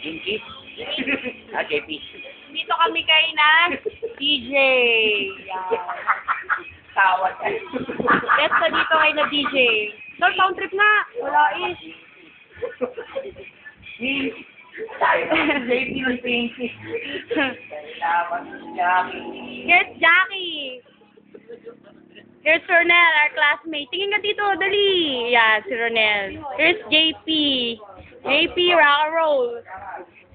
Jinky? Ah, JP. Dito kami kay na DJ. Yan. Tawad ka. Let's na dito kay na DJ. Sir, sound trip nga. Wala is. JP ng Pinky. Here's Jackie. Here's Ronel, our classmate. Tingin ka dito, dali. Yeah, si Ronel. Here's JP. JP, rock and roll.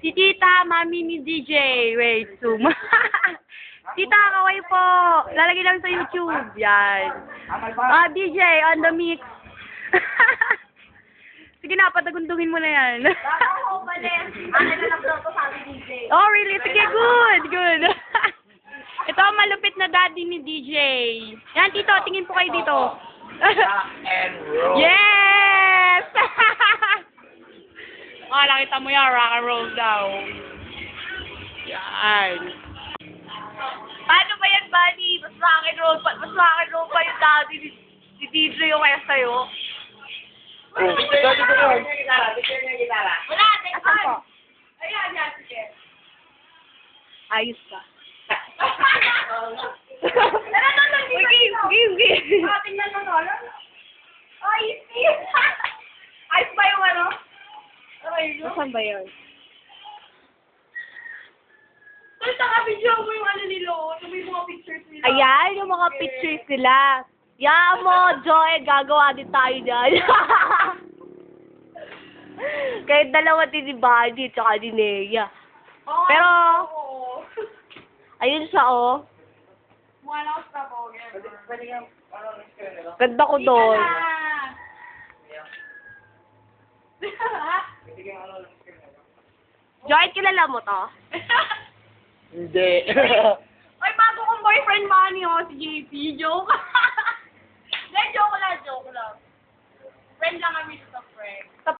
Si Tita, mami ni DJ. Wait, zoom. Tita, kaway po. Lalagay lang sa YouTube. Yan. DJ, on the mix. Sige na, patagundungin mo na yan. Oh, really? Sige, good, good. Ito ang malupit na daddy ni DJ. Yan, Tito, tingin po kayo dito. Rock and roll. Yes! Nakita mo yan, rock and roll daw. Yan. Paano ba yan, buddy? Mas rock and roll pa yung daddy ni DJ yung kaya sa'yo. Daddy ko yun. Wala, asan po? Ayan, yan, sige. Ayos ka. Sige. Tingnan mo, no? Ayos niya. Ayos ba yung ano? Saan ba yun? Tapos naka-video mo yung ano nila, yung mga pictures nila. Ayan, yung mga pictures nila. Yaan mo, Joy, gagawa din tayo dyan. Kahit dalawa din ni Buddy, tsaka ni Nea. Pero, ayun siya, oh. Mukha lang ako sa ganda ko doon. Joy, kilala mo to? Hindi. Ay, bago kong boyfriend Manny, oh, si JP. Joke. Hindi, joke lang. Friend lang kami sa friend. Sa